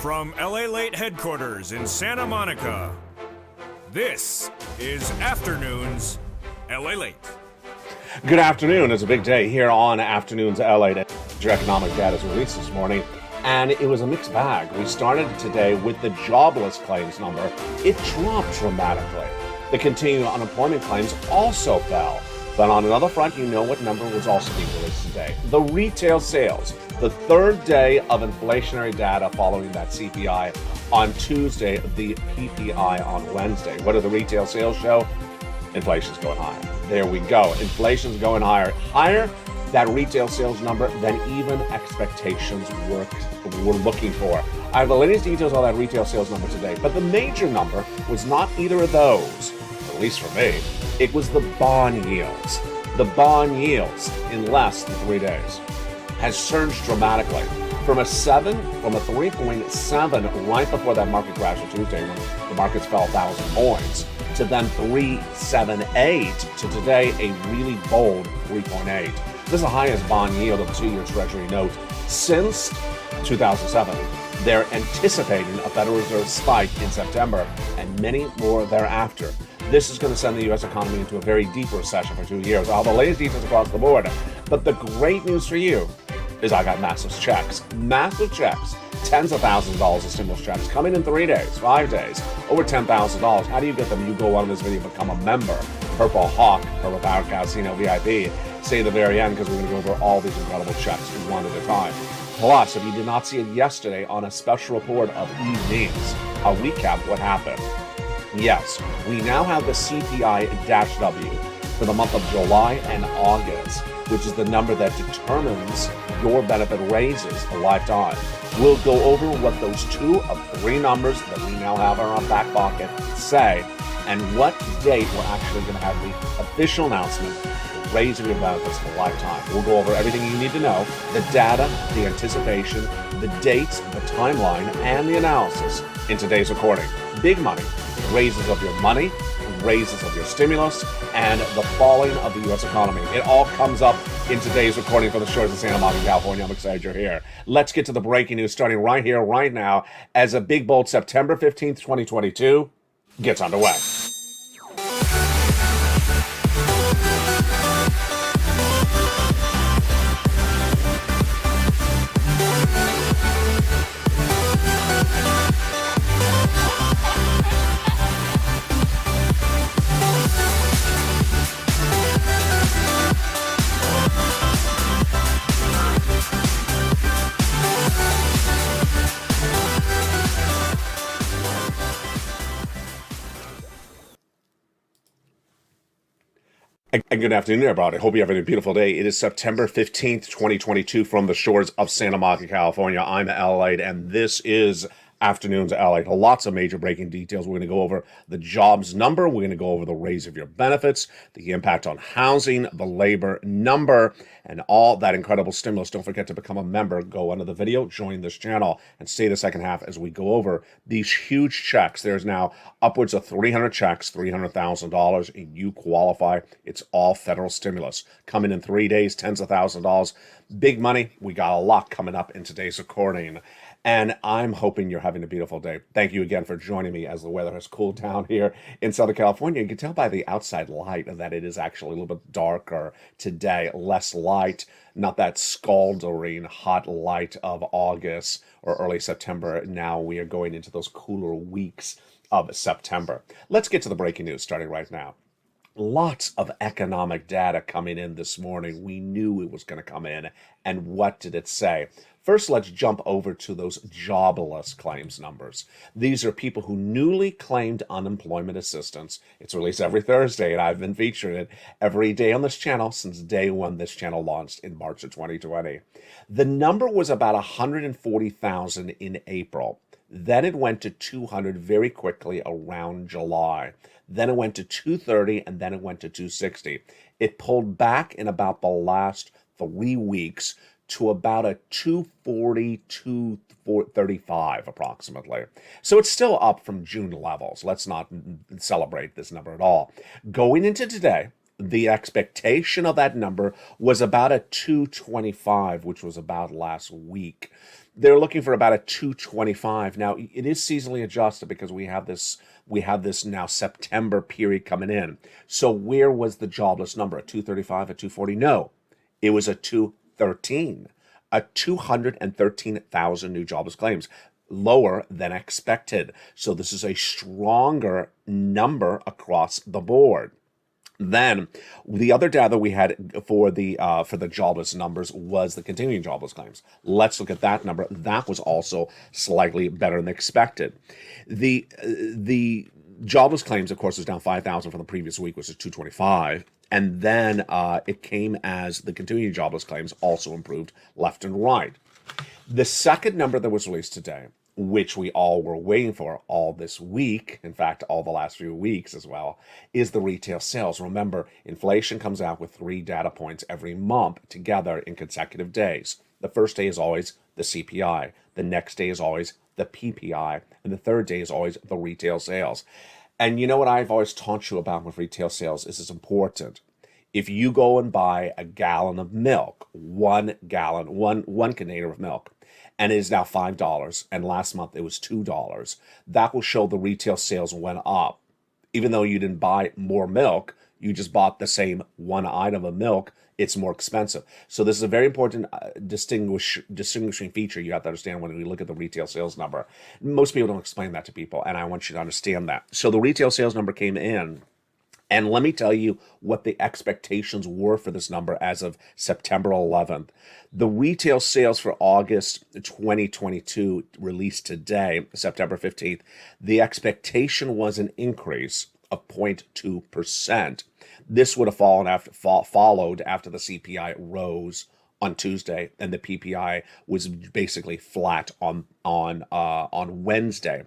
From LALATE headquarters in Santa Monica, this is Afternoons LALATE. Good afternoon. It's a big day here on Afternoons LALATE. Your economic data is released this morning, and it was a mixed bag. We started today with the jobless claims number. It dropped dramatically. The continuing unemployment claims also fell. But on another front, you know what number was also being released today. The retail sales, the third day of inflationary data following that CPI on Tuesday, the PPI on Wednesday. What do the retail sales show? Inflation's going higher. There we go. Inflation's going higher. Higher, that retail sales number, than even expectations were looking for. I have the latest details on that retail sales number today, but the major number was not either of those, at least for me. It was the bond yields. The bond yields in less than 3 days has surged dramatically from a 3.7 right before that market crash on Tuesday when the markets fell 1,000 points, to then 3.78 to today a really bold 3.8. This is the highest bond yield of a 2-year Treasury note since 2007. They're anticipating a Federal Reserve spike in September and many more thereafter. This is going to send the U.S. economy into a very deep recession for 2 years. All the latest details across the board. But the great news for you is I got massive checks. Massive checks. Tens of thousands of dollars of stimulus checks coming in 3 days, 5 days, over $10,000. How do you get them? You go on this video, become a member. Purple Hawk, Purple Power Casino VIP. Stay at the very end because we're going to go over all these incredible checks one at a time. Plus, if you did not see it yesterday on a special report of evenings, I'll recap what happened. Yes, we now have the CPI-W for the month of July and August, which is the number that determines your benefit raises a lifetime. We'll go over what those 2 of 3 numbers that we now have in our back pocket say, and what date we're actually going to have the official announcement for raising your benefits for a lifetime. We'll go over everything you need to know, the data, the anticipation, the dates, the timeline, and the analysis in today's recording. Big money, raises of your money, raises of your stimulus, and the falling of the U.S. economy. It all comes up in today's recording from the shores of Santa Monica, California. I'm excited you're here. Let's get to the breaking news starting right here, right now, as a big, bold September 15th, 2022 gets underway. And good afternoon, everybody. Hope you're having a beautiful day. It is September 15th, 2022 from the shores of Santa Monica, California. I'm LALATE, and this is Afternoons LALATE. Lots of major breaking details. We're going to go over the jobs number. We're going to go over the raise of your benefits, the impact on housing, the labor number, and all that incredible stimulus. Don't forget to become a member. Go under the video, join this channel, and stay the second half as we go over these huge checks. There's now upwards of 300 checks, $300,000, and you qualify. It's all federal stimulus. Coming in 3 days, tens of thousands of dollars. Big money. We got a lot coming up in today's recording. And I'm hoping you're having a beautiful day. Thank you again for joining me as the weather has cooled down here in Southern California. You can tell by the outside light that it is actually a little bit darker today, less light, not that scalding hot light of August or early September. Now we are going into those cooler weeks of September. Let's get to the breaking news starting right now. Lots of economic data coming in this morning. We knew it was going to come in. And what did it say? First, let's jump over to those jobless claims numbers. These are people who newly claimed unemployment assistance. It's released every Thursday, and I've been featuring it every day on this channel since day one this channel launched in March of 2020. The number was about 140,000 in April. Then it went to 200 very quickly around July. Then it went to 230, and then it went to 260. It pulled back in about the last 3 weeks to about a 240, 235 approximately. So it's still up from June levels. Let's not celebrate this number at all. Going into today, The expectation of that number was about a 225, which was about last week. They're looking for about a 225. Now, it is seasonally adjusted because we have this now September period coming in. So where was the jobless number? A 235, a 240? No, it was a 213, a 213,000 new jobless claims, lower than expected. So this is a stronger number across the board. Then the other data we had for the jobless numbers was the continuing jobless claims. Let's look at that number. That was also slightly better than expected. The jobless claims, of course, was down 5,000 from the previous week, which is 225. And then it came as the continuing jobless claims also improved left and right. The second number that was released today, which we all were waiting for all this week, in fact, all the last few weeks as well, is the retail sales. Remember, inflation comes out with 3 data points every month together in consecutive days. The first day is always the CPI. The next day is always the PPI. And the third day is always the retail sales. And you know what I've always taught you about with retail sales is it's important. If you go and buy a gallon of milk, one container of milk, and it is now $5, and last month it was $2, that will show the retail sales went up. Even though you didn't buy more milk, you just bought the same one item of milk, it's more expensive. So this is a very important distinguishing feature you have to understand when we look at the retail sales number. Most people don't explain that to people, and I want you to understand that. So the retail sales number came in, and let me tell you what the expectations were for this number as of September 11th. The retail sales for August 2022 released today, September 15th, the expectation was an increase of 0.2%. This would have followed after the CPI rose on Tuesday, and the PPI was basically flat on Wednesday.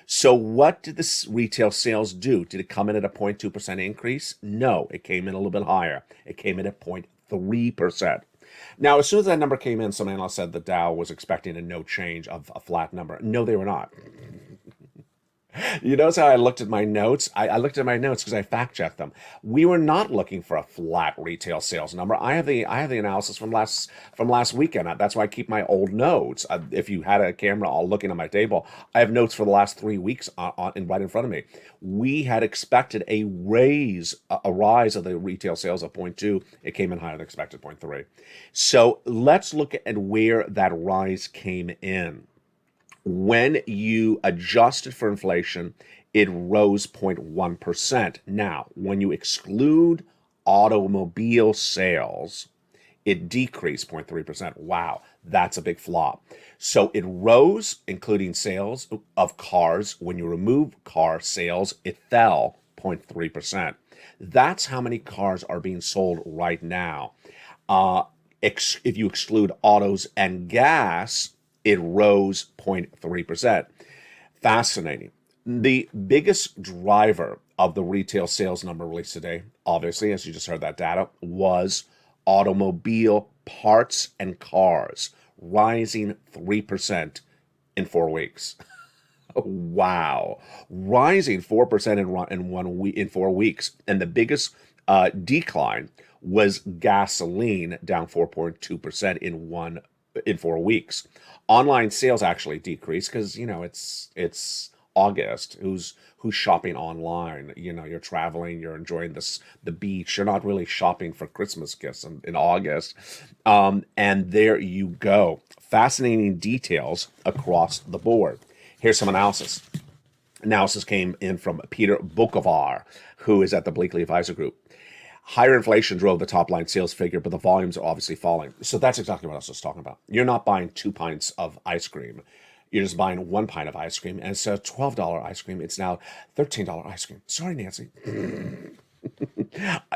So what did this retail sales do? Did it come in at a 0.2% increase? No, it came in a little bit higher. It came in at 0.3%. Now, as soon as that number came in, some analysts said the Dow was expecting a no change of a flat number. No, they were not. You notice how I looked at my notes? I looked at my notes because I fact-checked them. We were not looking for a flat retail sales number. I have the analysis from last weekend. That's why I keep my old notes. If you had a camera all looking at my table, I have notes for the last 3 weeks right in front of me. We had expected a rise of the retail sales of 0.2. It came in higher than expected, 0.3. So let's look at where that rise came in. When you adjusted for inflation, it rose 0.1%. Now, when you exclude automobile sales, it decreased 0.3%. Wow, that's a big flop. So it rose, including sales of cars. When you remove car sales, it fell 0.3%. That's how many cars are being sold right now. If you exclude autos and gas, it rose 0.3%. Fascinating. The biggest driver of the retail sales number released today, obviously, as you just heard that data, was automobile parts and cars, rising 3% in 4 weeks. Wow. Rising 4% in 4 weeks. And the biggest decline was gasoline, down 4.2% in 4 weeks. Online sales actually decreased because, it's August. Who's shopping online? You're traveling, you're enjoying the beach. You're not really shopping for Christmas gifts in August. And there you go. Fascinating details across the board. Here's some analysis. Analysis came in from Peter Bukovar, who is at the Bleakley Advisor Group. Higher inflation drove the top line sales figure, but the volumes are obviously falling. So that's exactly what I was just talking about. You're not buying 2 pints of ice cream. You're just buying 1 pint of ice cream, and it's a $12 ice cream. It's now $13 ice cream. Sorry, Nancy.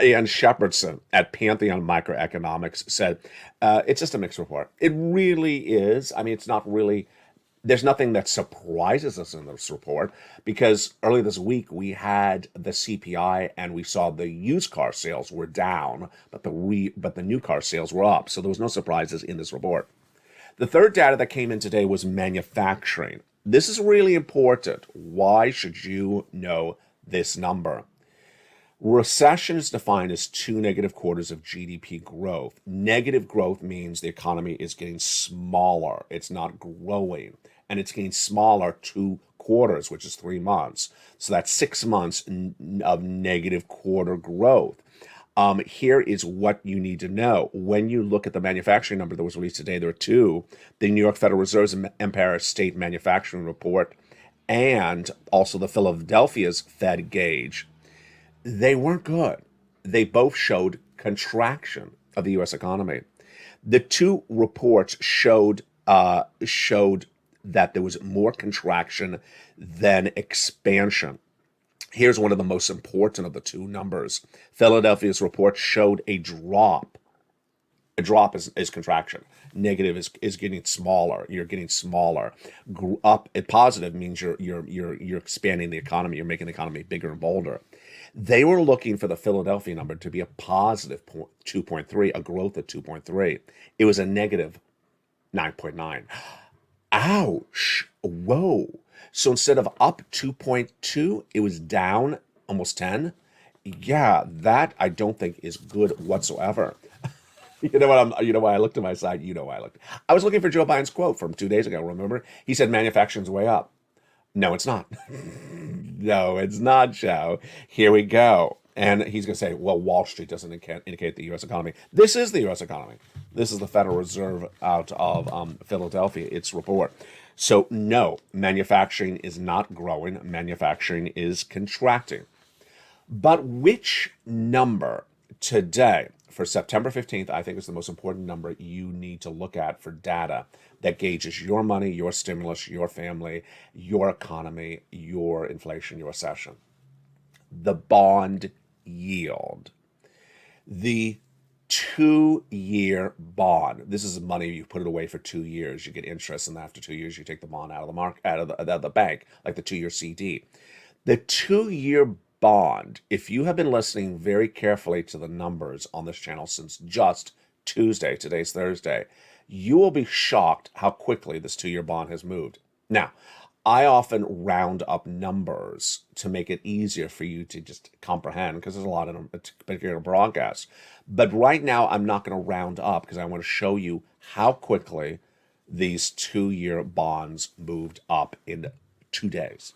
Ian Shepherdson at Pantheon Microeconomics said, it's just a mixed report. It really is. I mean, it's not really... There's nothing that surprises us in this report because earlier this week we had the CPI and we saw the used car sales were down, but the new car sales were up. So there was no surprises in this report. The third data that came in today was manufacturing. This is really important. Why should you know this number? Recession is defined as 2 negative quarters of GDP growth. Negative growth means the economy is getting smaller. It's not growing. And it's getting smaller 2 quarters, which is 3 months. So that's 6 months of negative quarter growth. Here is what you need to know. When you look at the manufacturing number that was released today, there are two: the New York Federal Reserve's Empire State Manufacturing Report and also the Philadelphia's Fed gauge. They weren't good. They both showed contraction of the U.S. economy. The two reports showed that there was more contraction than expansion. Here's one of the most important of the two numbers. Philadelphia's report showed a drop. A drop is contraction. Negative is getting smaller. You're getting smaller. Up, a positive means you're expanding the economy. You're making the economy bigger and bolder. They were looking for the Philadelphia number to be a positive 2.3, a growth of 2.3. It was a negative 9.9. Ouch. Whoa. So instead of up 2.2, it was down almost 10. Yeah, that I don't think is good whatsoever. You know why I looked at my side? You know why I looked. I was looking for Joe Biden's quote from 2 days ago, remember? He said manufacturing's way up. No, it's not. No, it's not, Joe. Here we go. And he's going to say, well, Wall Street doesn't indicate the U.S. economy. This is the U.S. economy. This is the Federal Reserve out of Philadelphia, its report. So, no, manufacturing is not growing. Manufacturing is contracting. But which number today, for September 15th, I think is the most important number you need to look at for data that gauges your money, your stimulus, your family, your economy, your inflation, your recession? The bond yield. The 2-year bond. This is money you put it away for 2 years. You get interest, and after 2 years, you take the bond out of the bank, like the 2-year CD. The 2-year bond. If you have been listening very carefully to the numbers on this channel since just Tuesday, today's Thursday, you will be shocked how quickly this 2-year bond has moved. Now, I often round up numbers to make it easier for you to just comprehend, because there's a lot in a particular broadcast. But right now, I'm not going to round up because I want to show you how quickly these 2-year bonds moved up in 2 days.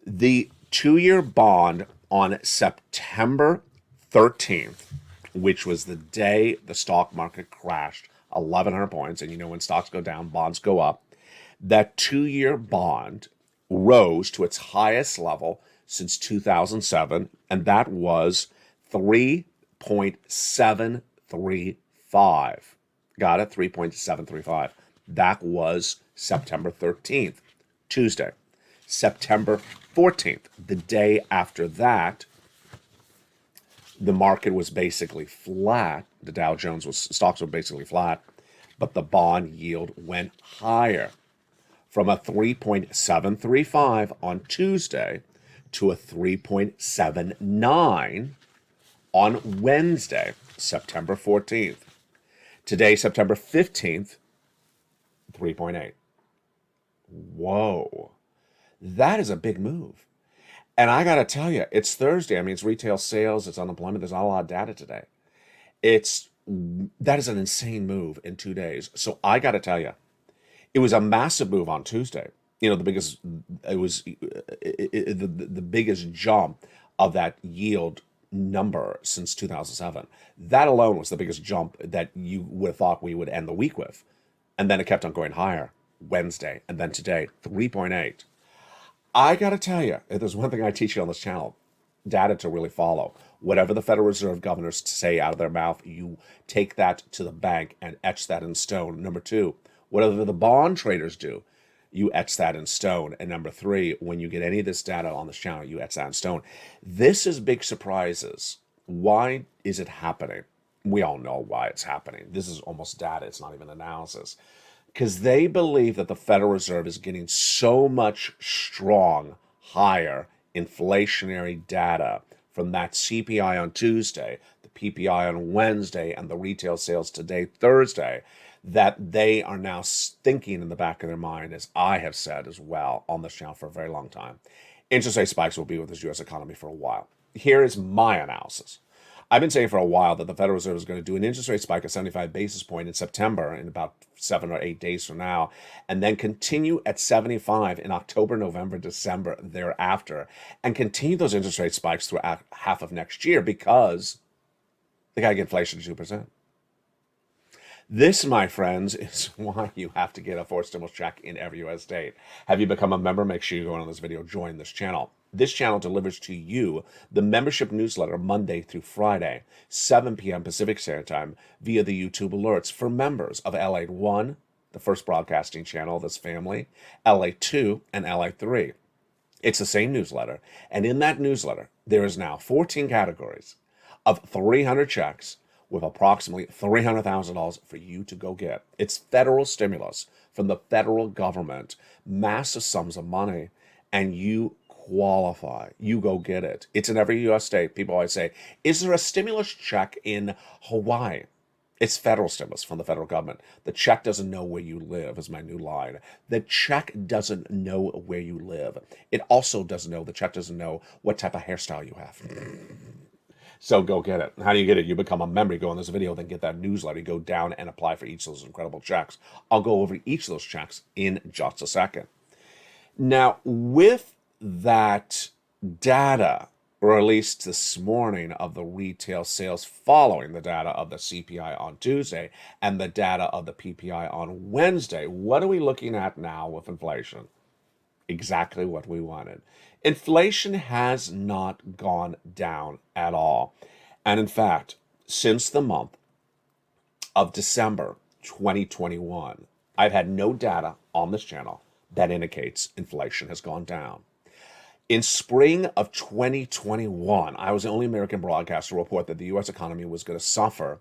The 2-year bond on September 13th, which was the day the stock market crashed 1,100 points, and you know when stocks go down, bonds go up, that 2-year bond rose to its highest level since 2007, and that was 3.735. Got it? 3.735. That was September 13th, Tuesday. September 14th, the day after that, the market was basically flat. The Dow Jones stocks were basically flat, but the bond yield went higher from a 3.735 on Tuesday to a 3.79 on Wednesday, September 14th. Today, September 15th, 3.8. Whoa. That is a big move. And I got to tell you, it's Thursday. I mean, it's retail sales, it's unemployment. There's not a lot of data today. That is an insane move in 2 days. So I got to tell you, it was a massive move on Tuesday. You know, the biggest jump of that yield number since 2007. That alone was the biggest jump that you would have thought we would end the week with. And then it kept on going higher Wednesday, and then today, 3.8. I got to tell you, if there's one thing I teach you on this channel, data to really follow. Whatever the Federal Reserve governors say out of their mouth, you take that to the bank and etch that in stone. Number two, whatever the bond traders do, you etch that in stone. And number three, when you get any of this data on this channel, you etch that in stone. This is big surprises. Why is it happening? We all know why it's happening. This is almost data. It's not even analysis. Because they believe that the Federal Reserve is getting so much strong, higher inflationary data from that CPI on Tuesday, the PPI on Wednesday, and the retail sales today, Thursday, that they are now thinking in the back of their mind, as I have said as well on this channel for a very long time, interest rate spikes will be with this U.S. economy for a while. Here is my analysis. I've been saying for a while that the Federal Reserve is going to do an interest rate spike of 75 basis points in September in about 7 or 8 days from now, and then continue at 75 in October, November, December thereafter, and continue those interest rate spikes throughout half of next year because they got to get inflation to 2%. This, my friends, is why you have to get a forced stimulus check in every U.S. state. Have you become a member? Make sure you go on this video, join this channel. This channel delivers to you the membership newsletter Monday through Friday, 7 p.m. Pacific Standard Time, via the YouTube alerts for members of LATE 1, the first broadcasting channel of this family, LATE 2, and LATE 3. It's the same newsletter, and in that newsletter, there is now 14 categories of 300 checks with approximately $300,000 for you to go get. It's federal stimulus from the federal government, massive sums of money, and you qualify. You go get it. It's in every U.S. state. People always say, is there a stimulus check in Hawaii? It's federal stimulus from the federal government. The check doesn't know where you live, is my new line. The check doesn't know where you live. It also doesn't know, the check doesn't know what type of hairstyle you have. So go get it. How do you get it? You become a member. You go on this video, then get that newsletter. You go down and apply for each of those incredible checks. I'll go over each of those checks in just a second. Now, with that data released this morning of the retail sales following the data of the CPI on Tuesday and the data of the PPI on Wednesday, what are we looking at now with inflation? Exactly what we wanted. Inflation has not gone down at all. And in fact, since the month of December 2021, I've had no data on this channel that indicates inflation has gone down. In spring of 2021, I was the only American broadcaster to report that the U.S. economy was going to suffer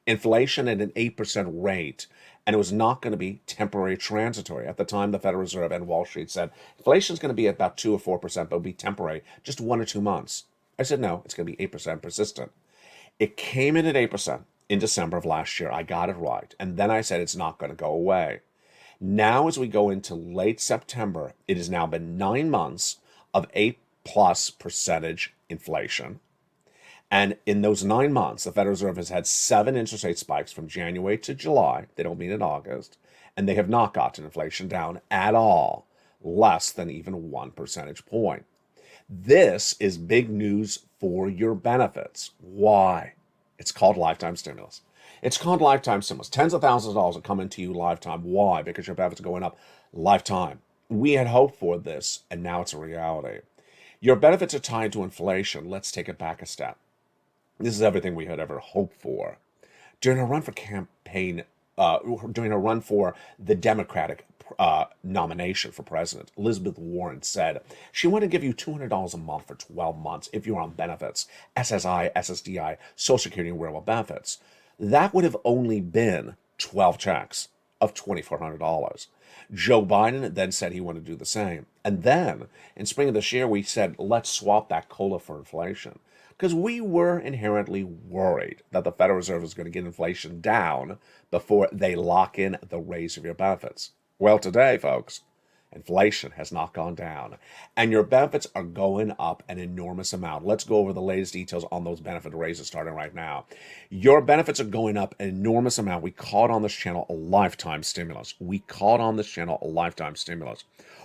inflation at an 8% rate, and it was not going to be temporary transitory. At the time, the Federal Reserve and Wall Street said inflation is going to be at about 2 or 4%, but it'll be temporary, just 1 or 2 months. I said, no, it's going to be 8% persistent. It came in at 8% in December of last year. I got it right. And then I said it's not going to go away. Now, as we go into late September, it has now been 9 months of 8+% inflation. And in those 9 months, the Federal Reserve has had 7 interest rate spikes from January to July. They don't mean in August. And they have not gotten inflation down at all, less than even 1 percentage point. This is big news for your benefits. Why? It's called lifetime stimulus. It's called lifetime stimulus. Tens of thousands of dollars are coming to you lifetime. Why? Because your benefits are going up lifetime. We had hoped for this, and now it's a reality. Your benefits are tied to inflation. Let's take it back a step. This is everything we had ever hoped for. During a run for the Democratic nomination for president, Elizabeth Warren said she wanted to give you $200 a month for 12 months if you're on benefits, SSI, SSDI, Social Security, and wearable benefits. That would have only been 12 checks of $2,400. Joe Biden then said he wanted to do the same. And then, in spring of this year, we said, let's swap that COLA for inflation. Because we were inherently worried that the Federal Reserve was going to get inflation down before they lock in the raise of your benefits. Well, today, folks, inflation has not gone down, and your benefits are going up an enormous amount. Let's go over the latest details on those benefit raises starting right now. Your benefits are going up an enormous amount. We call it on this channel a lifetime stimulus.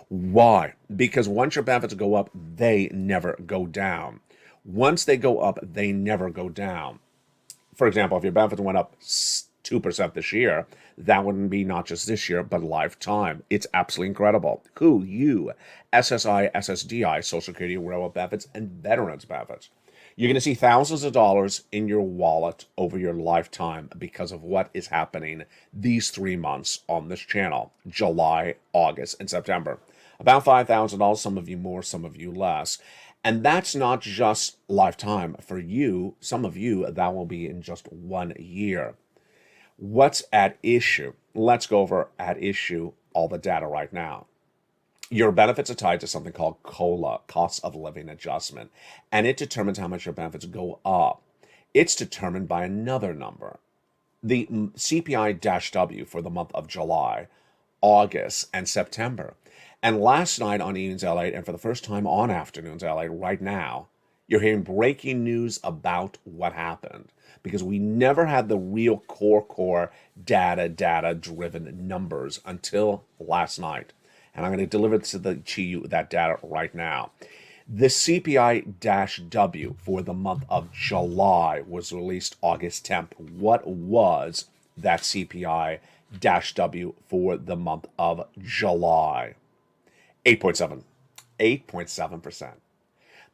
Why? Because once your benefits go up, they never go down. Once they go up, they never go down. For example, if your benefits went up 2% this year, that wouldn't be not just this year, but lifetime. It's absolutely incredible. Who? You. SSI, SSDI, Social Security, wearable benefits, and veterans benefits. You're going to see thousands of dollars in your wallet over your lifetime because of what is happening these 3 months on this channel, July, August, and September. About $5,000, some of you more, some of you less. And that's not just lifetime. For you, some of you, that will be in just 1 year. What's at issue? Let's go over at issue all the data right now. Your benefits are tied to something called COLA, cost of living adjustment, and it determines how much your benefits go up. It's determined by another number. The CPI-W for the month of July, August, and September. And last night on Evenings LA, and for the first time on Afternoons LA right now, You're hearing breaking news about what happened because we never had the real core data-driven numbers until last night. And I'm going to deliver to you that data right now. The CPI-W for the month of July was released August 10th. What was that CPI-W for the month of July? 8.7. 8.7%.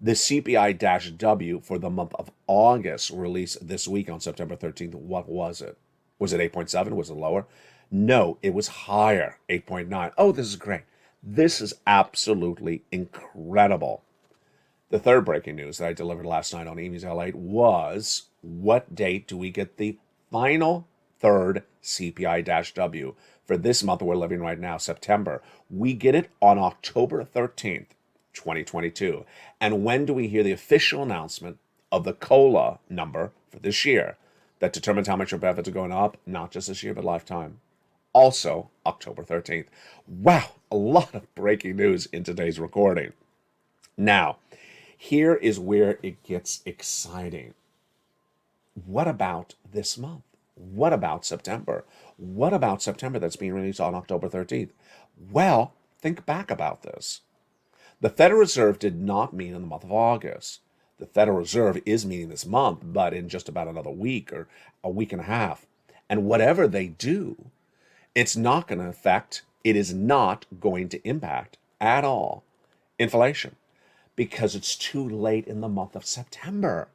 The CPI-W for the month of August, released this week on September 13th, what was it? Was it 8.7? Was it lower? No, it was higher, 8.9. Oh, this is great. This is absolutely incredible. The third breaking news that I delivered last night on Amy's LATE was, what date do we get the final third CPI-W for this month we're living right now, September? We get it on October 13th. 2022. And when do we hear the official announcement of the COLA number for this year that determines how much your benefits are going up, not just this year, but lifetime? Also, October 13th. Wow, a lot of breaking news in today's recording. Now, here is where it gets exciting. What about this month? What about September? What about September that's being released on October 13th? Well, think back about this. The Federal Reserve did not meet in the month of August. The Federal Reserve is meeting this month, but in just about another week or a week and a half. And whatever they do, it's not going to affect, it is not going to impact at all inflation because it's too late in the month of September.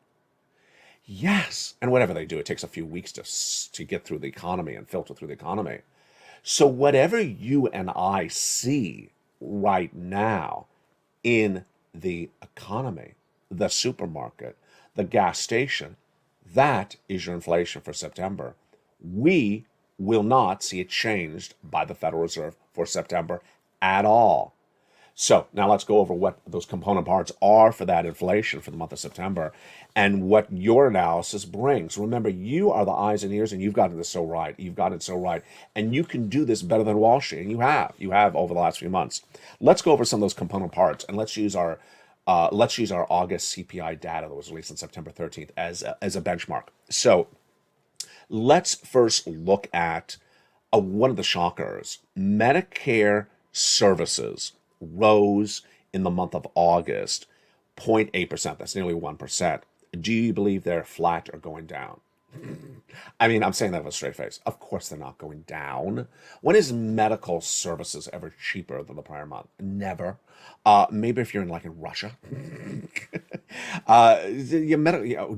Yes, and whatever they do, it takes a few weeks to get through the economy and filter through the economy. So whatever you and I see right now in the economy, the supermarket, the gas station, that is your inflation for September. We will not see it changed by the Federal Reserve for September at all. So now let's go over what those component parts are for that inflation for the month of September and what your analysis brings. Remember, you are the eyes and ears, and you've gotten this so right. You've got it so right. And you can do this better than Wall Street, and you have. You have over the last few months. Let's go over some of those component parts, and let's use our August CPI data that was released on September 13th as a benchmark. So let's first look at one of the shockers. Medicare services rose in the month of August 0.8%. That's nearly 1%. Do you believe they're flat or going down? I mean, I'm saying that with a straight face. Of course they're not going down. When is medical services ever cheaper than the prior month? Never. Maybe if you're in Russia. Do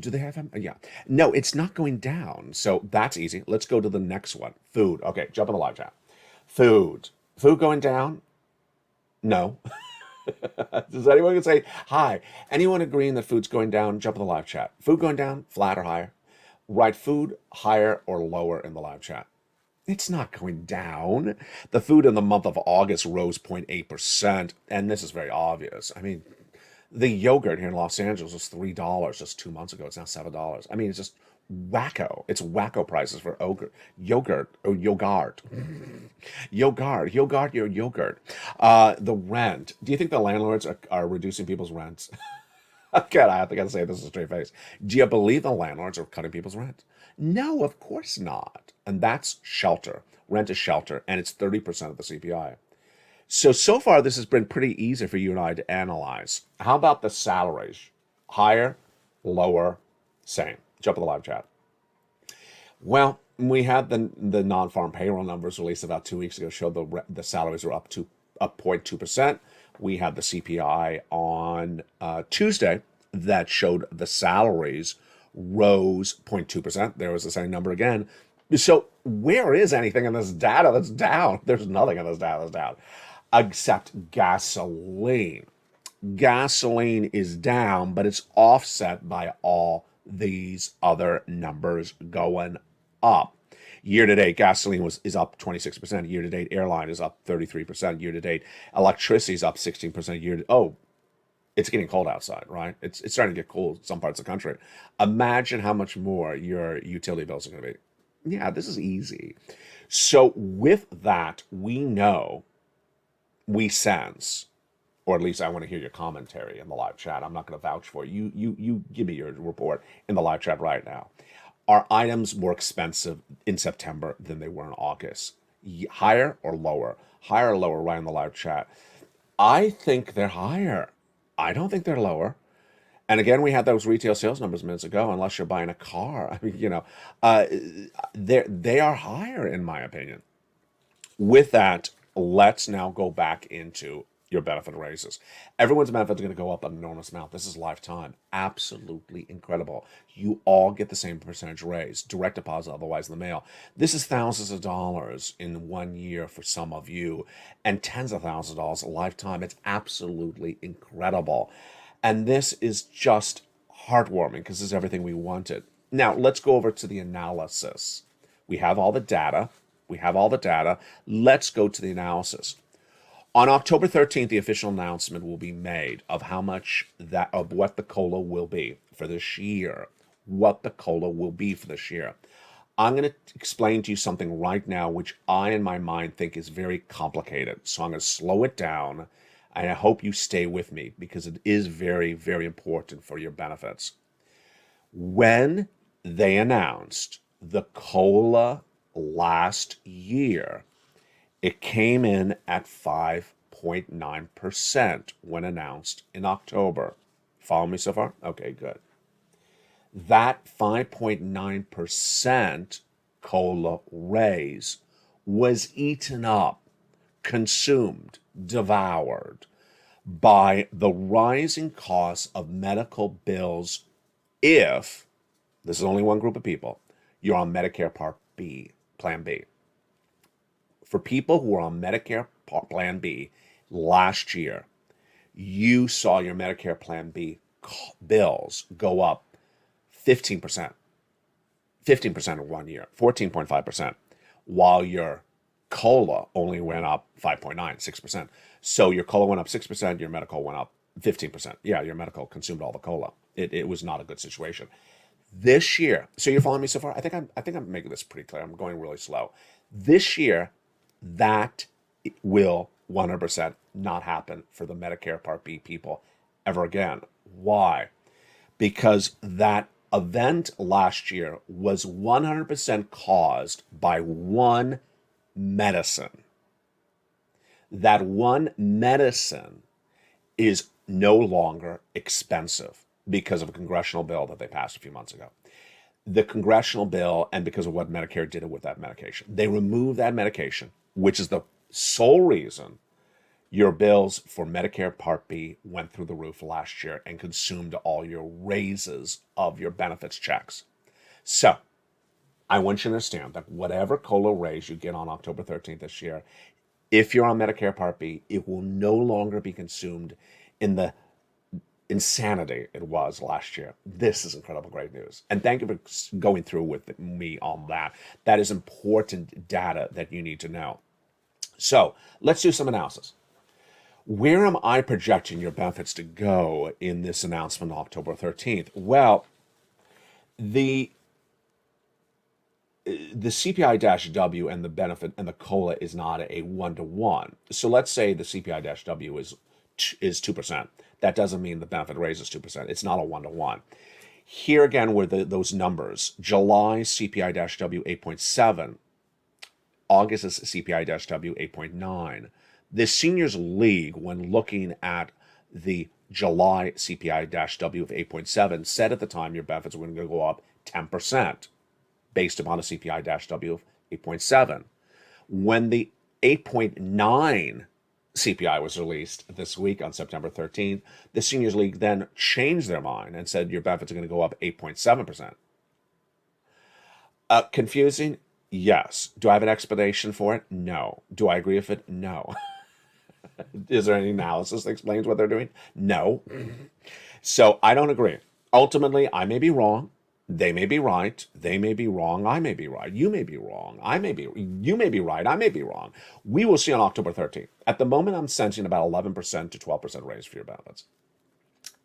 they have them? Yeah. No, it's not going down. So that's easy. Let's go to the next one. Food. Okay, jump in the live chat. Food. Food going down? No. Does anyone can say hi? Anyone agreeing that food's going down? Jump in the live chat. Food going down, flat or higher? Write food higher or lower in the live chat. It's not going down. The food in the month of August rose 0.8%, and this is very obvious. I mean, the yogurt here in Los Angeles was $3 just 2 months ago. It's now $7. I mean, it's just wacko. It's wacko prices for yogurt or yogurt. Yogurt. The rent. Do you think the landlords are reducing people's rents? God, I have to say this with a straight face. Do you believe the landlords are cutting people's rent? No, of course not. And that's shelter. Rent is shelter, and it's 30% of the CPI. So far, this has been pretty easy for you and I to analyze. How about the salaries? Higher, lower, same. Jump in the live chat. Well, we had the non-farm payroll numbers released about 2 weeks ago, showed the salaries were up 0.2%. We had the CPI on Tuesday that showed the salaries rose 0.2%. There was the same number again. So where is anything in this data that's down? There's nothing in this data that's down, except gasoline. Gasoline is down, but it's offset by all these other numbers going up. Year-to-date, gasoline is up 26%. Year-to-date, airline is up 33%. Year-to-date, electricity is up 16%. It's getting cold outside, right? It's starting to get cold in some parts of the country. Imagine how much more your utility bills are going to be. Yeah, this is easy. So with that, we sense or at least I want to hear your commentary in the live chat. I'm not going to vouch for you. You give me your report in the live chat right now. Are items more expensive in September than they were in August? Higher or lower? Higher or lower, right in the live chat. I think they're higher. I don't think they're lower. And again, we had those retail sales numbers minutes ago. Unless you're buying a car, I mean, they are higher in my opinion. With that, let's now go back into your benefit raises. Everyone's benefits are going to go up an enormous amount. This is lifetime. Absolutely incredible. You all get the same percentage raise, direct deposit, otherwise in the mail. This is thousands of dollars in 1 year for some of you, and tens of thousands of dollars a lifetime. It's absolutely incredible. And this is just heartwarming because this is everything we wanted. Now, let's go over to the analysis. We have all the data. Let's go to the analysis. On October 13th, the official announcement will be made of how much of what the COLA will be for this year. I'm going to explain to you something right now, which I, in my mind, think is very complicated. So I'm going to slow it down, and I hope you stay with me because it is very, very important for your benefits. When they announced the COLA last year, it came in at 5.9% when announced in October. Follow me so far? Okay, good. That 5.9% COLA raise was eaten up, consumed, devoured by the rising costs of medical bills if, this is only one group of people, you're on Medicare Part B, Plan B. For people who are on Medicare Plan B last year, you saw your Medicare Plan B bills go up 15%. 15% in 1 year, 14.5%, while your COLA only went up 5.9, 6%. So your COLA went up 6%, your medical went up 15%. Yeah, your medical consumed all the COLA. It was not a good situation. This year, so you're following me so far? I think I'm making this pretty clear. I'm going really slow. This year, that will 100% not happen for the Medicare Part B people ever again. Why? Because that event last year was 100% caused by one medicine. That one medicine is no longer expensive because of a congressional bill that they passed a few months ago. The congressional bill, and because of what Medicare did with that medication. They removed that medication, which is the sole reason your bills for Medicare Part B went through the roof last year and consumed all your raises of your benefits checks. So, I want you to understand that whatever COLA raise you get on October 13th this year, if you're on Medicare Part B, it will no longer be consumed in the insanity it was last year. This is incredible great news. And thank you for going through with me on that. That is important data that you need to know. So let's do some analysis. Where am I projecting your benefits to go in this announcement on October 13th? Well, the CPI-W and the benefit and the COLA is not a one-to-one. So let's say the CPI-W is 2%. That doesn't mean the benefit raise is 2%. It's not a one-to-one. Here again were those numbers. July CPI-W 8.7. August is CPI-W 8.9. The Seniors League, when looking at the July CPI-W of 8.7, said at the time your benefits were going to go up 10% based upon a CPI-W of 8.7. When the 8.9 CPI was released this week on September 13th, the Seniors League then changed their mind and said your benefits are going to go up 8.7%. Confusing? Yes. Do I have an explanation for it? No. Do I agree with it? No. Is there any analysis that explains what they're doing? No. So I don't agree. Ultimately, I may be wrong. They may be right. They may be wrong. I may be right. You may be wrong. You may be right. I may be wrong. We will see on October 13th. At the moment, I'm sensing about 11% to 12% raise for your benefits.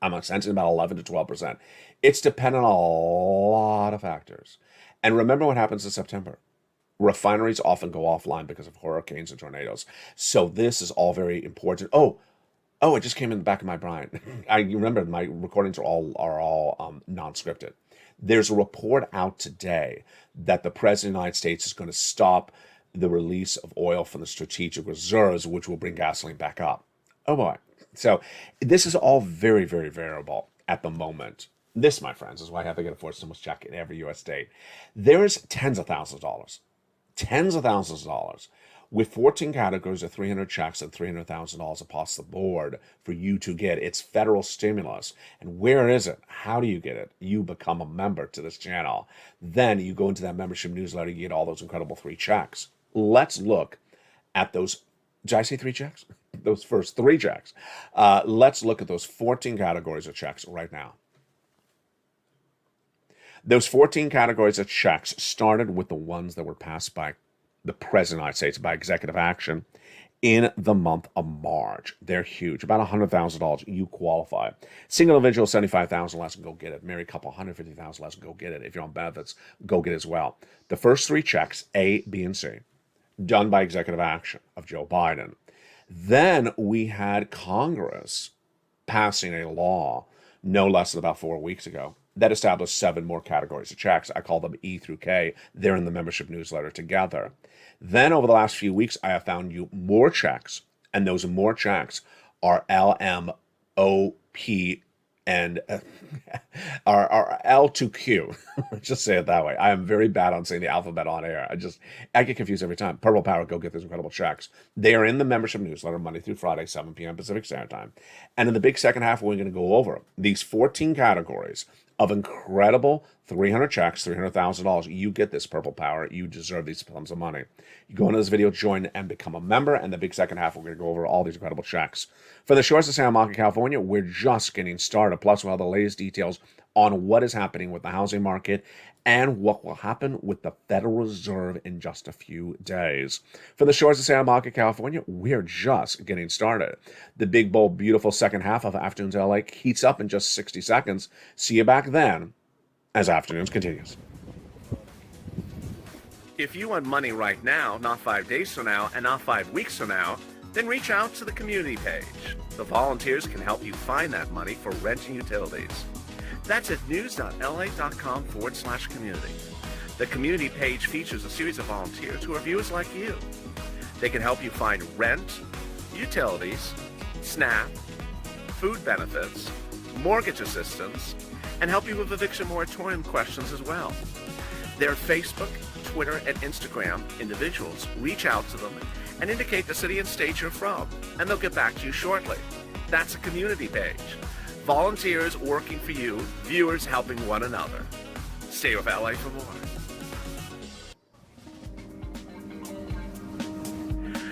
I'm sensing about 11 to 12%. It's dependent on a lot of factors. And remember what happens in September. Refineries often go offline because of hurricanes and tornadoes. So this is all very important. Oh, Oh, it just came in the back of my brain. I remember my recordings are all non-scripted. There's a report out today that the President of the United States is going to stop the release of oil from the strategic reserves, which will bring gasoline back up. Oh boy. So this is all very, very variable at the moment. This, my friends, is why I have to get a fourth stimulus check in every U.S. state. There's tens of thousands of dollars, with 14 categories of 300 checks and $300,000 across the board for you to get. It's federal stimulus. And where is it? How do you get it? You become a member to this channel. Then you go into that membership newsletter, you get all those incredible 3 checks. Let's look at those. Did I say 3 checks? Those first 3 checks. Let's look at those 14 categories of checks right now. Those 14 categories of checks started with the ones that were passed by the President of the United States by executive action in the month of March. They're huge. About $100,000, you qualify. Single individual, $75,000 less, go get it. Married couple, $150,000 less, go get it. If you're on benefits, go get it as well. The first 3 checks, A, B, and C, done by executive action of Joe Biden. Then we had Congress passing a law no less than about 4 weeks ago that established 7 more categories of checks. I call them E through K. They're in the membership newsletter together. Then over the last few weeks, I have found you more checks, and those more checks are LMOP and are L2Q. Just say it that way. I am very bad on saying the alphabet on air. I get confused every time. Purple Power, go get those incredible checks. They are in the membership newsletter Monday through Friday, 7 p.m. Pacific Standard Time. And in the big second half, we're going to go over these 14 categories of incredible 300 checks, $300,000. You get this, Purple Power. You deserve these sums of money. You go into this video, join, and become a member. And the big second half, we're going to go over all these incredible checks. For the shores of Santa Monica, California, we're just getting started. Plus, we'll have the latest details on what is happening with the housing market and what will happen with the Federal Reserve in just a few days. For the shores of Santa Monica, California, we're just getting started. The big, bold, beautiful second half of Afternoons LA heats up in just 60 seconds. See you back then as Afternoons continues. If you want money right now, not 5 days from now, and not 5 weeks from now, then reach out to the community page. The volunteers can help you find that money for rent and utilities. That's at news.la.com/community. The community page features a series of volunteers who are viewers like you. They can help you find rent, utilities, SNAP, food benefits, mortgage assistance, and help you with eviction moratorium questions as well. Their Facebook, Twitter, and Instagram individuals reach out to them and indicate the city and state you're from, and they'll get back to you shortly. That's a community page. Volunteers working for you, viewers helping one another. Stay with LA for more.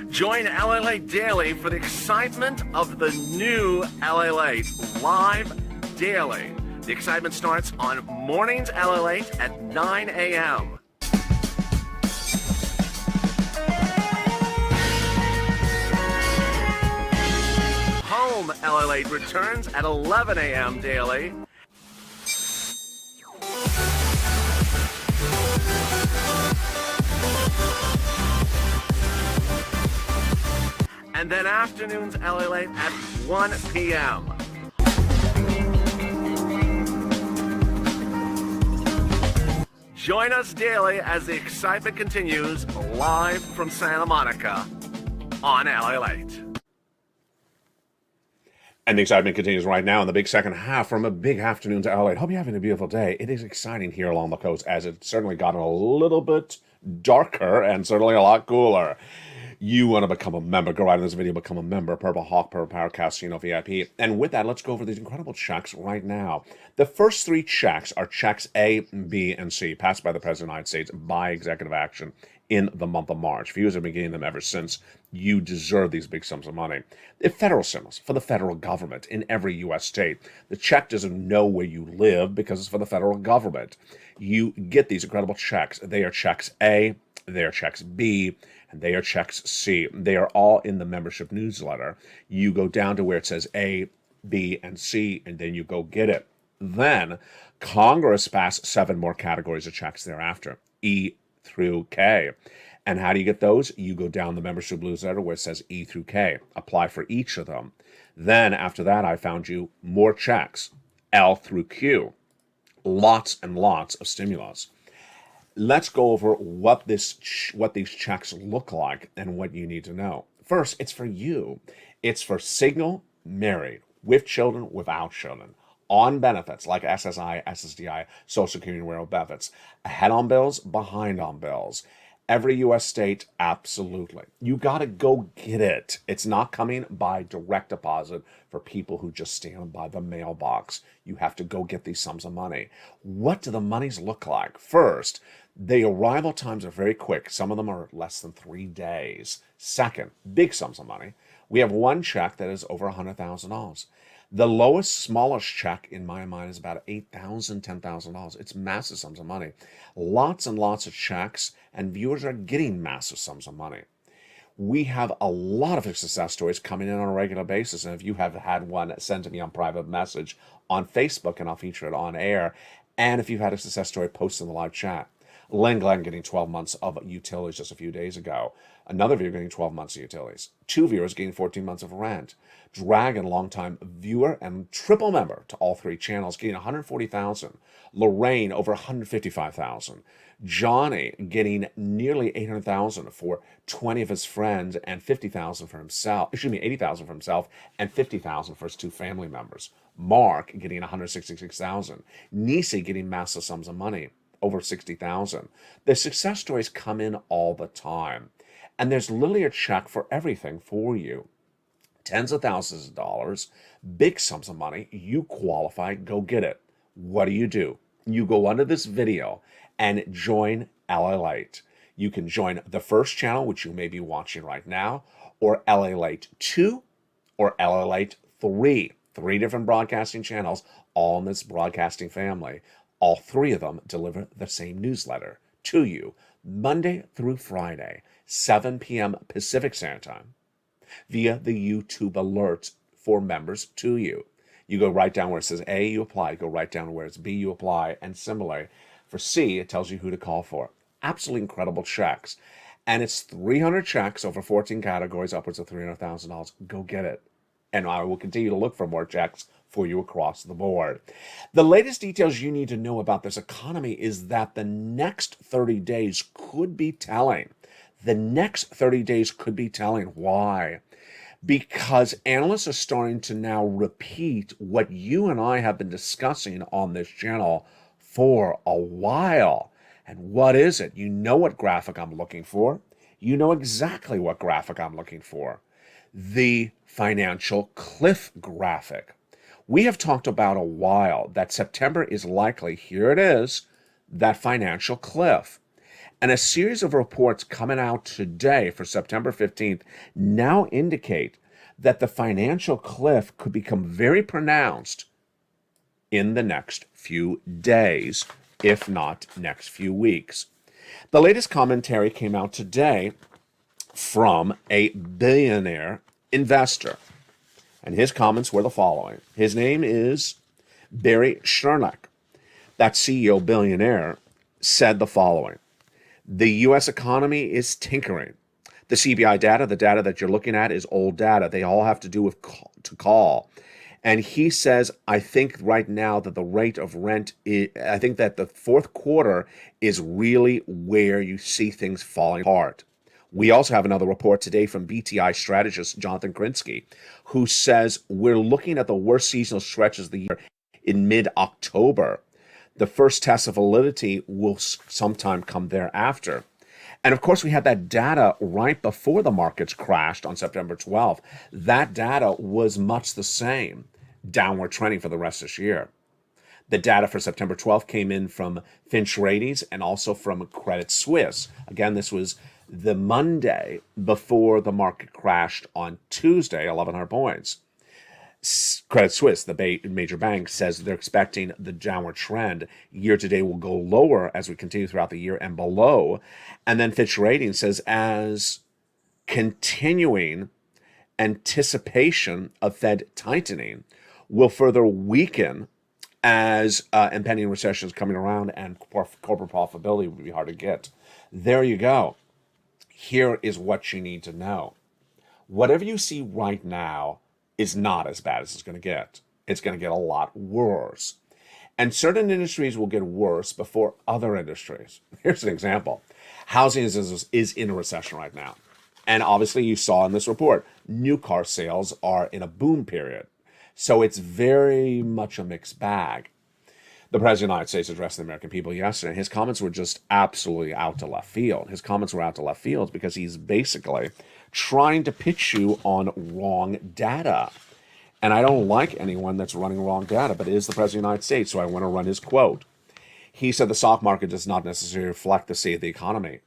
Join LALATE daily for the excitement of the new LALATE live daily. The excitement starts on mornings LALATE at 9 a.m. Home LALATE returns at 11 a.m. daily. And then Afternoons LALATE at 1 p.m. Join us daily as the excitement continues live from Santa Monica on LALATE. And the excitement continues right now in the big second half from a big afternoon to LA. Hope you're having a beautiful day. It is exciting here along the coast as it's certainly gotten a little bit darker and certainly a lot cooler. You want to become a member, go right in this video, become a member, Purple Hawk, Purple Power Casino VIP. And with that, let's go over these incredible checks right now. The first 3 checks are checks A, B, and C, passed by the President of the United States by executive action in the month of March. Viewers have been getting them ever since. You deserve these big sums of money. The federal stimulus for the federal government in every U.S. state. The check doesn't know where you live because it's for the federal government. You get these incredible checks. They are checks A, they are checks B, and they are checks C. They are all in the membership newsletter. You go down to where it says A, B, and C, and then you go get it. Then Congress passed 7 more categories of checks thereafter, E through K. And how do you get those? You go down the membership newsletter where it says E through K. Apply for each of them. Then after that, I found you more checks, L through Q. Lots and lots of stimulus. Let's go over what these checks look like and what you need to know. First, it's for you. It's for single, married, with children, without children, on benefits like SSI, SSDI, Social Security Rural benefits, ahead on bills, behind on bills. Every U.S. state, absolutely. You got to go get it. It's not coming by direct deposit for people who just stand by the mailbox. You have to go get these sums of money. What do the monies look like? First, the arrival times are very quick. Some of them are less than 3 days. Second, big sums of money. We have one check that is over $100,000. The lowest, smallest check in my mind is about $8,000, $10,000. It's massive sums of money. Lots and lots of checks, and viewers are getting massive sums of money. We have a lot of success stories coming in on a regular basis, and if you have had one, send to me on private message on Facebook, and I'll feature it on air. And if you've had a success story, post in the live chat. Len Glenn getting 12 months of utilities just a few days ago. Another viewer getting 12 months of utilities. 2 viewers getting 14 months of rent. Dragon, longtime viewer and triple member to all 3 channels, getting 140,000. Lorraine, over 155,000. Johnny getting nearly 800,000 for 20 of his friends and 50,000 for himself. 80,000 for himself and 50,000 for his 2 family members. Mark getting 166,000. Nisi getting massive sums of money, over 60,000. The success stories come in all the time. And there's literally a check for everything for you. Tens of thousands of dollars, big sums of money. You qualify, go get it. What do? You go under this video and join LALATE. You can join the first channel, which you may be watching right now, or LALATE 2 or LALATE 3. 3 different broadcasting channels, all in this broadcasting family. All 3 of them deliver the same newsletter to you Monday through Friday, 7 p.m. Pacific Standard Time, via the YouTube alerts for members to you. You go right down where it says A, you apply. Go right down where it's B, you apply. And similarly, for C, it tells you who to call for. Absolutely incredible checks. And it's 300 checks over 14 categories, upwards of $300,000. Go get it. And I will continue to look for more checks for you across the board. The latest details you need to know about this economy is that the next 30 days could be telling. The next 30 days could be telling. Why? Because analysts are starting to now repeat what you and I have been discussing on this channel for a while. And what is it? You know what graphic I'm looking for. You know exactly what graphic I'm looking for. The financial cliff graphic. We have talked about a while that September is likely, here it is, that financial cliff. And a series of reports coming out today for September 15th now indicate that the financial cliff could become very pronounced in the next few days, if not next few weeks. The latest commentary came out today from a billionaire investor. And his comments were the following. His name is Barry Chernak. That CEO billionaire said the following. The U.S. economy is tinkering. The CBI data, the data that you're looking at, is old data. They all have to do with call. And he says, I think right now that the rate of rent, I think that the fourth quarter is really where you see things falling apart. We also have another report today from BTI strategist Jonathan Krinsky, who says we're looking at the worst seasonal stretches of the year in mid-October. The first test of validity will sometime come thereafter. And of course, we had that data right before the markets crashed on September 12th. That data was much the same, downward trending for the rest of this year. The data for September 12th came in from Fitch Ratings and also from Credit Suisse. Again, this was the Monday before the market crashed on Tuesday, 1,100 points. Credit Suisse, the major bank, says they're expecting the downward trend year to date will go lower as we continue throughout the year and below. And then Fitch Ratings says as continuing anticipation of Fed tightening will further weaken as impending recession is coming around and corporate profitability will be hard to get. There you go. Here is what you need to know. Whatever you see right now is not as bad as it's going to get. It's going to get a lot worse. And certain industries will get worse before other industries. Here's an example. Housing is in a recession right now. And obviously you saw in this report, new car sales are in a boom period. So it's very much a mixed bag. The President of the United States addressed the American people yesterday. His comments were just absolutely out to left field. His comments were out to left field because he's basically trying to pitch you on wrong data. And I don't like anyone that's running wrong data, but it is the President of the United States, so I want to run his quote. He said the stock market does not necessarily reflect the state of the economy.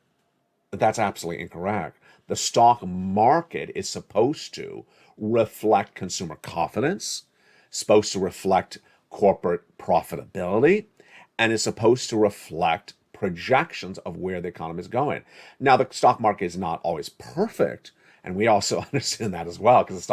But that's absolutely incorrect. The stock market is supposed to reflect consumer confidence, supposed to reflect corporate profitability, and is supposed to reflect projections of where the economy is going. Now, the stock market is not always perfect, and we also understand that as well, because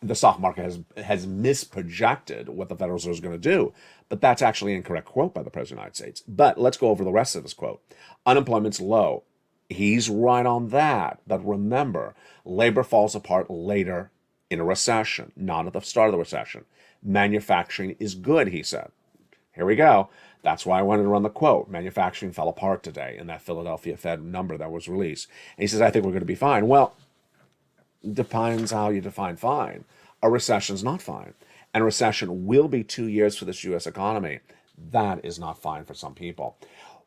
the stock market has misprojected what the Federal Reserve is going to do. But that's actually an incorrect quote by the President of the United States. But let's go over the rest of this quote. Unemployment's low. He's right on that. But remember, labor falls apart later in a recession, not at the start of the recession. Manufacturing is good, he said. Here we go. That's why I wanted to run the quote. Manufacturing fell apart today in that Philadelphia Fed number that was released. And he says, I think we're going to be fine. Well, depends how you define fine. A recession is not fine. And a recession will be 2 years for this U.S. economy. That is not fine for some people.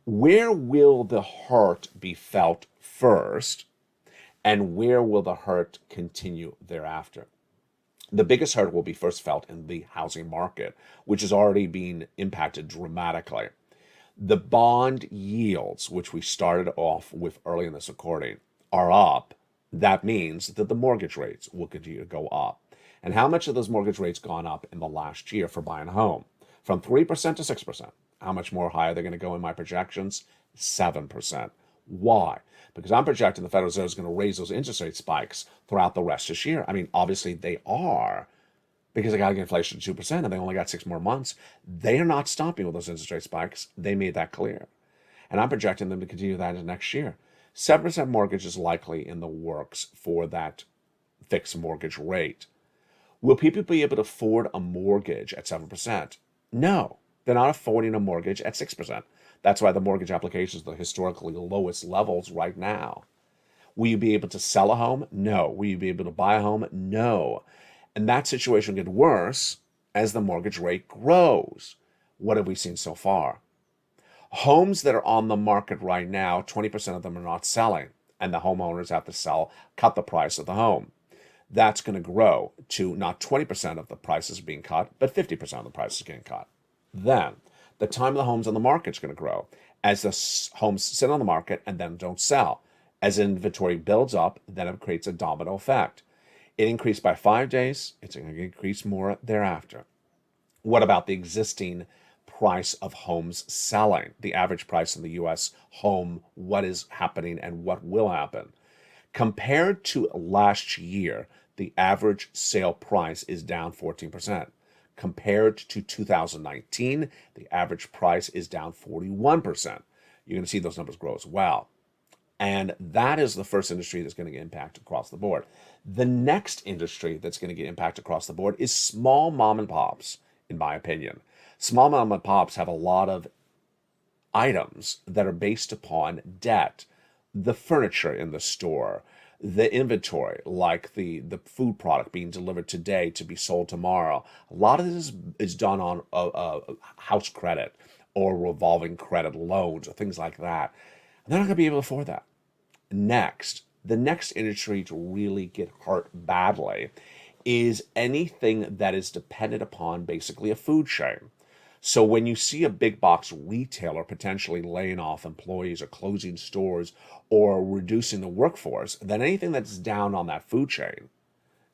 Where will the hurt be felt first? And where will the hurt continue thereafter? The biggest hurt will be first felt in the housing market, which is already being impacted dramatically. The bond yields, which we started off with early in this recording, are up. That means that the mortgage rates will continue to go up. And how much have those mortgage rates gone up in the last year for buying a home? From 3% to 6%. How much more high are they going to go in my projections? 7%. Why? Because I'm projecting the Federal Reserve is going to raise those interest rate spikes throughout the rest of this year. I mean, obviously they are, because they got to get inflation to 2% and they only got 6 more months. They are not stopping with those interest rate spikes. They made that clear. And I'm projecting them to continue that into next year. 7% mortgage is likely in the works for that fixed mortgage rate. Will people be able to afford a mortgage at 7%? No, they're not affording a mortgage at 6%. That's why the mortgage applications are the historically lowest levels right now. Will you be able to sell a home? No. Will you be able to buy a home? No. And that situation will get worse as the mortgage rate grows. What have we seen so far? Homes that are on the market right now, 20% of them are not selling, and the homeowners have to cut the price of the home. That's going to grow to not 20% of the prices being cut, but 50% of the prices getting cut. Then, the time of the homes on the market is going to grow as the homes sit on the market and then don't sell. As inventory builds up, then it creates a domino effect. It increased by 5 days. It's going to increase more thereafter. What about the existing price of homes selling? The average price in the U.S. home, what is happening and what will happen? Compared to last year, the average sale price is down 14%. Compared to 2019, the average price is down 41%. You're going to see those numbers grow as well. And that is the first industry that's going to get impacted across the board. The next industry that's going to get impacted across the board is small mom and pops, in my opinion. Small mom and pops have a lot of items that are based upon debt. The furniture in the store, the inventory, like the food product being delivered today to be sold tomorrow. A lot of this is done on a house credit or revolving credit loans or things like that. And they're not going to be able to afford that. Next, the next industry to really get hurt badly is anything that is dependent upon basically a food chain. So when you see a big box retailer potentially laying off employees or closing stores or reducing the workforce, then anything that's down on that food chain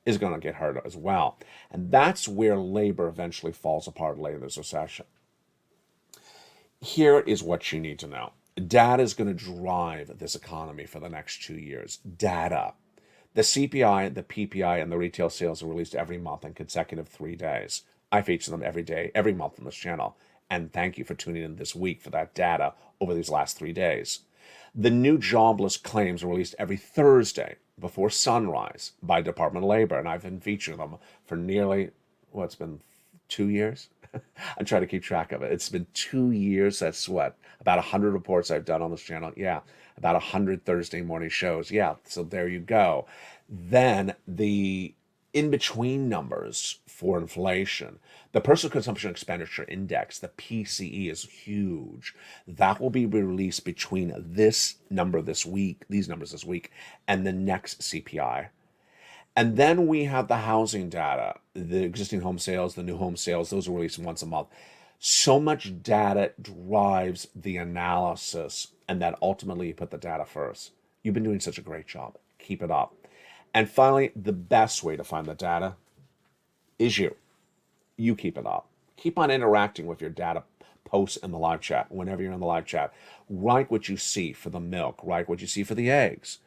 is going to get hurt as well. And that's where labor eventually falls apart later in this recession. Here is what you need to know. Data is going to drive this economy for the next 2 years. Data. The CPI, the PPI, and the retail sales are released every month in consecutive 3 days. I feature them every day, every month on this channel. And thank you for tuning in this week for that data over these last 3 days. The new jobless claims are released every Thursday before sunrise by Department of Labor, and I've been featuring them for nearly, it's been 2 years? I'm trying to keep track of it. It's been 2 years. That's what, about 100 reports I've done on this channel. Yeah, about 100 Thursday morning shows. Yeah, so there you go. Then the in-between numbers for inflation. The Personal Consumption Expenditure Index, the PCE, is huge. That will be released between this number this week, these numbers this week, and the next CPI. And then we have the housing data, the existing home sales, the new home sales. Those are released once a month. So much data drives the analysis, and that ultimately you put the data first. You've been doing such a great job. Keep it up. And finally, the best way to find the data is you. You keep it up. Keep on interacting with your data posts in the live chat. Whenever you're in the live chat, write what you see for the milk, write what you see for the eggs,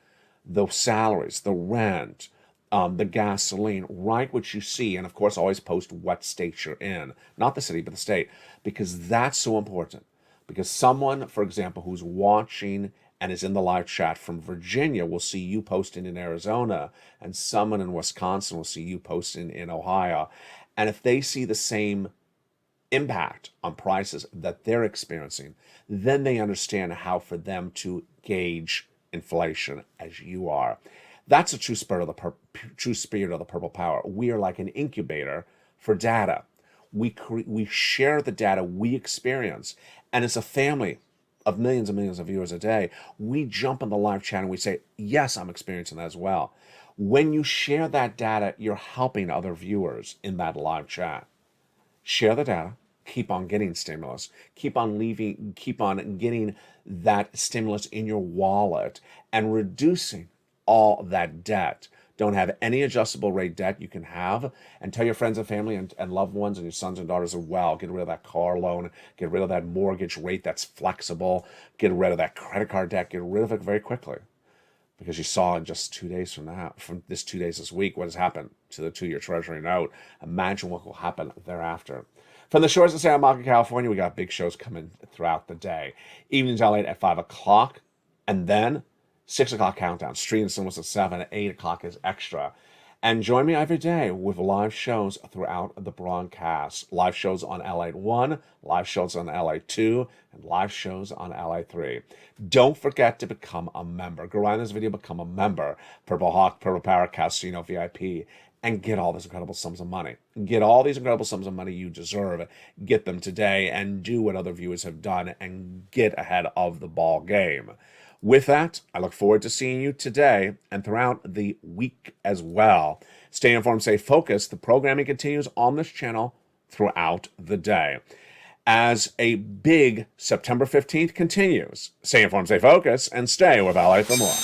the salaries, the rent, the gasoline. Write what you see, and of course always post what state you're in, not the city but the state, because that's so important. Because someone, for example, who's watching and is in the live chat from Virginia will see you posting in Arizona, and someone in Wisconsin will see you posting in Ohio. And if they see the same impact on prices that they're experiencing, then they understand how for them to gauge inflation as you are. That's the true spirit of the Purple Power. We are like an incubator for data. We share the data we experience, and as a family of millions and millions of viewers a day, we jump in the live chat and we say, yes, I'm experiencing that as well. When you share that data, you're helping other viewers in that live chat. Share the data, keep on getting stimulus, keep on getting that stimulus in your wallet and reducing all that debt. Don't have any adjustable rate debt you can have, and tell your friends and family and loved ones and your sons and daughters as well. Get rid of that car loan, get rid of that mortgage rate that's flexible, get rid of that credit card debt, get rid of it very quickly. Because you saw in just 2 days from this 2 days this week, what has happened to the 2-year Treasury note. Imagine what will happen thereafter. From the shores of Santa Monica, California, we got big shows coming throughout the day. Evenings LA at 5 o'clock, and then 6 o'clock countdown. Stream and cinemas at 7, at 8 o'clock is extra. And join me every day with live shows throughout the broadcast. Live shows on LA 1, live shows on LA 2, and live shows on LA 3. Don't forget to become a member. Go around this video, become a member. Purple Hawk, Purple Power, Casino VIP, and get all these incredible sums of money. Get all these incredible sums of money you deserve. Get them today and do what other viewers have done and get ahead of the ball game. With that, I look forward to seeing you today and throughout the week as well. Stay informed, stay focused. The programming continues on this channel throughout the day. As a big September 15th continues, stay informed, stay focused, and stay with LA for more.